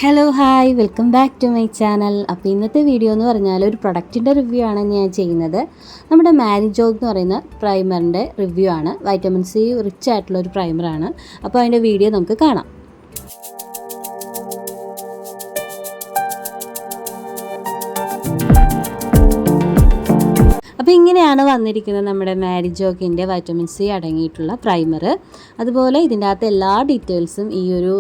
Hello hi welcome back to my channel. അപ്പോൾ ഇന്നത്തെ video എന്ന് പറഞ്ഞാൽ ഒരു പ്രൊഡക്റ്റിൻ്റെ റിവ്യൂ ആണ് ഞാൻ ചെയ്യുന്നത്. നമ്മുടെ മാരിജോഗ് എന്ന് പറയുന്ന പ്രൈമറിൻ്റെ റിവ്യൂ ആണ്. വൈറ്റമിൻ സി റിച്ച് ആയിട്ടുള്ള ഒരു പ്രൈമറാണ്. അപ്പോൾ അതിൻ്റെ വീഡിയോ നമുക്ക് കാണാം. അപ്പോൾ ഇങ്ങനെയാണ് വന്നിരിക്കുന്നത് നമ്മുടെ മാരിജോഗിൻ്റെ വൈറ്റമിൻ സി അടങ്ങിയിട്ടുള്ള പ്രൈമർ. അതുപോലെ ഇതിൻ്റെ അകത്ത് എല്ലാ ഡീറ്റെയിൽസും ഈ ഒരു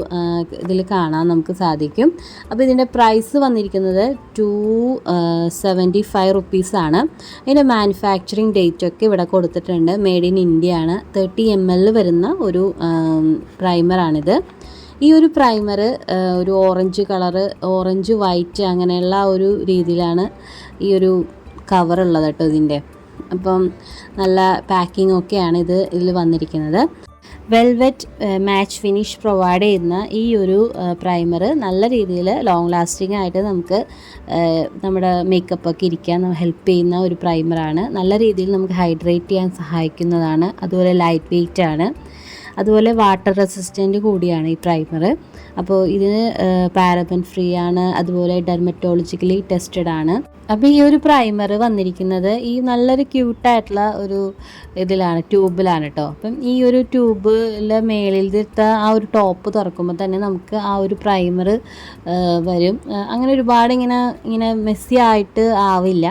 ഇതിൽ കാണാൻ നമുക്ക് സാധിക്കും. അപ്പോൾ ഇതിൻ്റെ പ്രൈസ് വന്നിരിക്കുന്നത് 275 റുപ്പീസാണ്. അതിൻ്റെ മാനുഫാക്ചറിങ് ഡേറ്റൊക്കെ ഇവിടെ കൊടുത്തിട്ടുണ്ട്. മെയ്ഡ് ഇൻ ഇന്ത്യ ആണ്. 30 ml വരുന്ന ഒരു പ്രൈമറാണിത്. ഈ ഒരു പ്രൈമർ ഒരു ഓറഞ്ച് കളറ്, ഓറഞ്ച് വൈറ്റ് അങ്ങനെയുള്ള ഒരു രീതിയിലാണ് ഈ ഒരു കവറുള്ളത് കേട്ടോ ഇതിൻ്റെ. അപ്പം നല്ല പാക്കിംഗ് ഒക്കെയാണ് ഇതിൽ വന്നിരിക്കുന്നത്. വെൽവെറ്റ് മാച്ച് ഫിനിഷ് പ്രൊവൈഡ് ചെയ്യുന്ന ഈ ഒരു പ്രൈമർ നല്ല രീതിയിൽ ലോങ് ലാസ്റ്റിംഗ് ആയിട്ട് നമുക്ക് നമ്മുടെ മേക്കപ്പൊക്കെ ഇരിക്കാൻ ഹെൽപ്പ് ചെയ്യുന്ന ഒരു പ്രൈമറാണ്. നല്ല രീതിയിൽ നമുക്ക് ഹൈഡ്രേറ്റ് ചെയ്യാൻ സഹായിക്കുന്നതാണ്. അതുപോലെ ലൈറ്റ് വെയ്റ്റ് ആണ്. അതുപോലെ വാട്ടർ റെസിസ്റ്റൻ്റ് കൂടിയാണ് ഈ പ്രൈമർ. അപ്പോൾ ഇതിന് പാരബൻ ഫ്രീ ആണ്. അതുപോലെ ഡെർമറ്റോളജിക്കലി ടെസ്റ്റഡ് ആണ്. അപ്പോൾ ഈ ഒരു പ്രൈമർ വന്നിരിക്കുന്നത് ഈ നല്ലൊരു ക്യൂട്ടായിട്ടുള്ള ഒരു ഇതിലാണ്, ട്യൂബിലാണ് കേട്ടോ. അപ്പം ഈ ഒരു ട്യൂബിലെ മേളിലത്തെ ആ ഒരു ടോപ്പ് തുറക്കുമ്പോൾ തന്നെ നമുക്ക് ആ ഒരു പ്രൈമർ വരും. അങ്ങനെ ഒരുപാട് ഇങ്ങനെ മെസ്സി ആയിട്ട് ആവില്ല.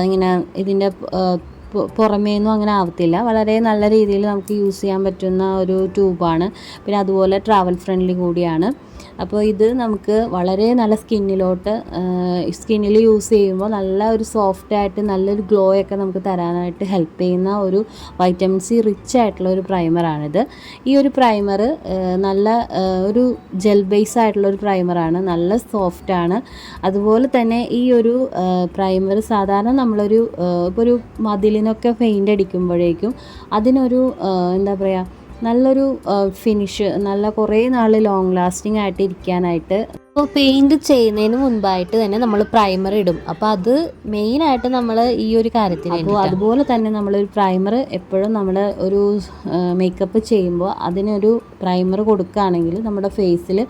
ഇങ്ങനെ ഇതിൻ്റെ പുറമേന്നും അങ്ങനെ ആവത്തില്ല. വളരെ നല്ല രീതിയിൽ നമുക്ക് യൂസ് ചെയ്യാൻ പറ്റുന്ന ഒരു ട്യൂബാണ്. പിന്നെ അതുപോലെ ട്രാവൽ ഫ്രണ്ട്ലി കൂടിയാണ്. അപ്പോൾ ഇത് നമുക്ക് വളരെ നല്ല സ്കിന്നിൽ യൂസ് ചെയ്യുമ്പോൾ നല്ല ഒരു സോഫ്റ്റ് ആയിട്ട് നല്ലൊരു ഗ്ലോ ഒക്കെ നമുക്ക് തരാനായിട്ട് ഹെൽപ്പ് ചെയ്യുന്ന ഒരു വൈറ്റമിൻ സി റിച്ച് ആയിട്ടുള്ള ഒരു പ്രൈമറാണിത്. ഈ ഒരു പ്രൈമർ നല്ല ഒരു ജെൽ ബേസ് ആയിട്ടുള്ള ഒരു പ്രൈമറാണ്. നല്ല സോഫ്റ്റാണ്. അതുപോലെ തന്നെ ഈ ഒരു പ്രൈമർ സാധാരണ നമ്മളൊരു ഇപ്പോൾ ഒരു മതിലിനൊക്കെ പെയിൻ്റ് അടിക്കുമ്പോഴേക്കും അതിനൊരു എന്താ പറയുക, നല്ലൊരു ഫിനിഷ്, നല്ല കുറേ നാൾ ലോങ് ലാസ്റ്റിംഗ് ആയിട്ട് ഇരിക്കാനായിട്ട്. അപ്പോൾ പെയിൻറ് ചെയ്യുന്നതിന് മുൻപായിട്ട് തന്നെ നമ്മൾ പ്രൈമർ ഇടും. അപ്പോൾ അത് മെയിനായിട്ട് നമ്മൾ ഈ ഒരു കാര്യത്തിന്. അപ്പോൾ അതുപോലെ തന്നെ നമ്മളൊരു പ്രൈമർ എപ്പോഴും നമ്മൾ ഒരു മേക്കപ്പ് ചെയ്യുമ്പോൾ അതിനൊരു പ്രൈമർ കൊടുക്കുകയാണെങ്കിൽ നമ്മുടെ ഫേസിൽ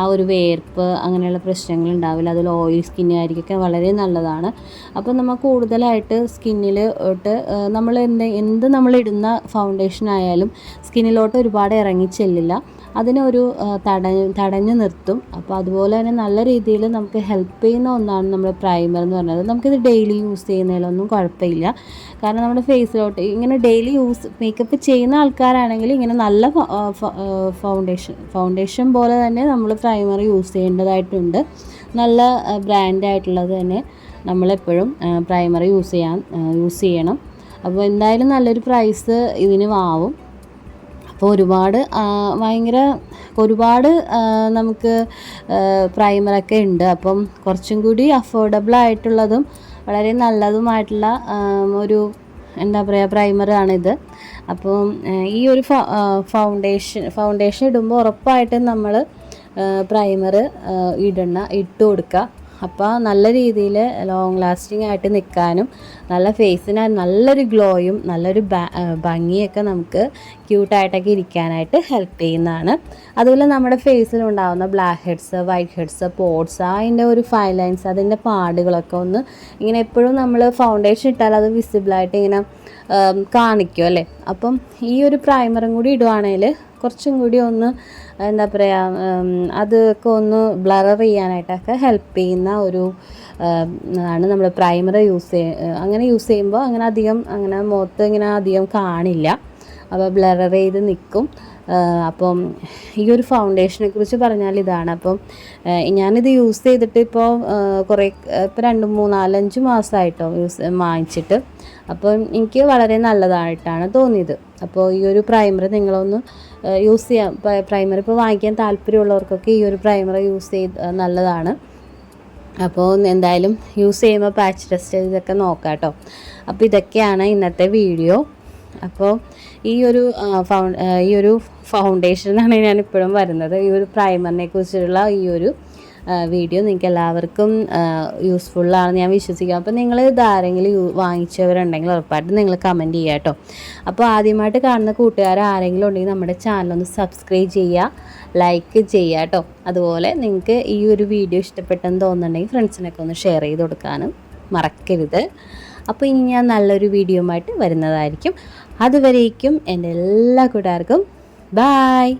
ആ ഒരു വേർപ്പ് അങ്ങനെയുള്ള പ്രശ്നങ്ങൾ ഉണ്ടാവില്ല. അതിൽ ഓയിൽ സ്കിന്നുകാരിക്കൊക്കെ വളരെ നല്ലതാണ്. അപ്പോൾ നമ്മൾ കൂടുതലായിട്ട് സ്കിന്നിലോട്ട് നമ്മൾ എന്ത് നമ്മളിടുന്ന ഫൗണ്ടേഷൻ ആയാലും സ്കിന്നിലോട്ട് ഒരുപാട് ഇറങ്ങിച്ചെല്ലില്ല. അതിനൊരു തടഞ്ഞു നിർത്തും. അപ്പോൾ അതുപോലെ തന്നെ നല്ല രീതിയിൽ നമുക്ക് ഹെൽപ്പ് ചെയ്യുന്ന ഒന്നാണ് നമ്മുടെ പ്രൈമർ എന്ന് പറയുന്നത്. നമുക്കിത് ഡെയിലി യൂസ് ചെയ്യുന്നതിലൊന്നും കുഴപ്പമില്ല. കാരണം നമ്മുടെ ഫേസിലോട്ട് ഇങ്ങനെ ഡെയിലി മേക്കപ്പ് ചെയ്യുന്ന ആൾക്കാരാണെങ്കിൽ ഇങ്ങനെ നല്ല ഫൗണ്ടേഷൻ പോലെ തന്നെ നമ്മൾ പ്രൈമർ യൂസ് ചെയ്യേണ്ടതായിട്ടുണ്ട്. നല്ല ബ്രാൻഡായിട്ടുള്ളത് തന്നെ നമ്മളെപ്പോഴും പ്രൈമർ യൂസ് ചെയ്യണം. അപ്പോൾ എന്തായാലും നല്ലൊരു പ്രൈസ് ഇതിന് ആവും. അപ്പോൾ ഒരുപാട് നമുക്ക് പ്രൈമറൊക്കെ ഉണ്ട്. അപ്പം കുറച്ചും കൂടി അഫോർഡബിൾ ആയിട്ടുള്ളതും വളരെ നല്ലതുമായിട്ടുള്ള ഒരു എന്താ പറയുക പ്രൈമറാണിത്. അപ്പം ഈ ഒരു ഫൗണ്ടേഷൻ ഇടുമ്പോൾ ഉറപ്പായിട്ടും നമ്മൾ പ്രൈമർ ഇട്ട് കൊടുക്കുക. അപ്പോൾ നല്ല രീതിയിൽ ലോങ് ലാസ്റ്റിംഗ് ആയിട്ട് നിൽക്കാനും നല്ല ഫേസിന് നല്ലൊരു ഗ്ലോയും നല്ലൊരു ഭംഗിയൊക്കെ നമുക്ക് ക്യൂട്ടായിട്ടൊക്കെ ഇരിക്കാനായിട്ട് ഹെൽപ്പ് ചെയ്യുന്നതാണ്. അതുപോലെ നമ്മുടെ ഫേസിലുണ്ടാകുന്ന blackheads, whiteheads, spots, അതിൻ്റെ ഒരു ഫൈൻ ലൈൻസ്, അതിൻ്റെ പാടുകളൊക്കെ ഒന്ന് ഇങ്ങനെ എപ്പോഴും നമ്മൾ ഫൗണ്ടേഷൻ ഇട്ടാൽ അത് വിസിബിളായിട്ട് ഇങ്ങനെ കാണിക്കും അല്ലേ. അപ്പം ഈ ഒരു പ്രൈമറും കൂടി ഇടുവാണെങ്കിൽ കുറച്ചും കൂടി ഒന്ന് എന്താ പറയുക, അതൊക്കെ ഒന്ന് ബ്ലർ ചെയ്യാനായിട്ടൊക്കെ ഹെൽപ്പ് ചെയ്യുന്ന ഒരു ആണ് നമ്മൾ പ്രൈമർ അങ്ങനെ യൂസ് ചെയ്യുമ്പോൾ അങ്ങനെ മുഖത്ത് ഇങ്ങനെ അധികം കാണില്ല. അപ്പോൾ ബ്ലർ ചെയ്ത് നിൽക്കും. അപ്പം ഈ ഒരു ഫൗണ്ടേഷനെ കുറിച്ച് പറഞ്ഞാൽ ഇതാണ്. അപ്പം ഞാനിത് യൂസ് ചെയ്തിട്ട് ഇപ്പോൾ ഇപ്പോൾ 2, 3, 4, 5 മാസമായിട്ടോ വാങ്ങിച്ചിട്ട്. അപ്പം എനിക്ക് വളരെ നല്ലതായിട്ടാണ് തോന്നിയത്. അപ്പോൾ ഈ ഒരു പ്രൈമർ നിങ്ങളൊന്ന് യൂസ് ചെയ്യാം. പ്രൈമർ ഇപ്പോൾ വാങ്ങിക്കാൻ താല്പര്യമുള്ളവർക്കൊക്കെ ഈ ഒരു പ്രൈമർ യൂസ് ചെയ്ത് നല്ലതാണ്. അപ്പോൾ എന്തായാലും യൂസ് ചെയ്യുമ്പോൾ പാച്ച് ടെസ്റ്റ് ഇതൊക്കെ നോക്കാം കേട്ടോ. അപ്പോൾ ഇതൊക്കെയാണ് ഇന്നത്തെ വീഡിയോ. അപ്പോൾ ഈ ഒരു ഫൗണ്ടേഷനാണ് ഞാനിപ്പോഴും വരുന്നത്. ഈ ഒരു പ്രൈമറിനെ കുറിച്ചുള്ള ഈ ഒരു വീഡിയോ നിങ്ങൾക്ക് എല്ലാവർക്കും യൂസ്ഫുള്ളാണെന്ന് ഞാൻ വിശ്വസിക്കാം. അപ്പോൾ നിങ്ങൾ ഇതാരെങ്കിലും വാങ്ങിച്ചവരുണ്ടെങ്കിൽ ഉറപ്പായിട്ടും നിങ്ങൾ കമൻറ്റ് ചെയ്യുക കേട്ടോ. അപ്പോൾ ആദ്യമായിട്ട് കാണുന്ന കൂട്ടുകാർ ആരെങ്കിലും ഉണ്ടെങ്കിൽ നമ്മുടെ ചാനലൊന്ന് സബ്സ്ക്രൈബ് ചെയ്യുക, ലൈക്ക് ചെയ്യുക കേട്ടോ. അതുപോലെ നിങ്ങൾക്ക് ഈ ഒരു വീഡിയോ ഇഷ്ടപ്പെട്ടെന്ന് തോന്നുന്നുണ്ടെങ്കിൽ ഫ്രണ്ട്സിനൊക്കെ ഒന്ന് ഷെയർ ചെയ്ത് കൊടുക്കാനും മറക്കരുത്. അപ്പോൾ ഇനി ഞാൻ നല്ലൊരു വീഡിയോ ആയിട്ട് വരുന്നതായിരിക്കും. അതുവരേക്കും എൻ്റെ എല്ലാ കൂട്ടുകാർക്കും ബായ്.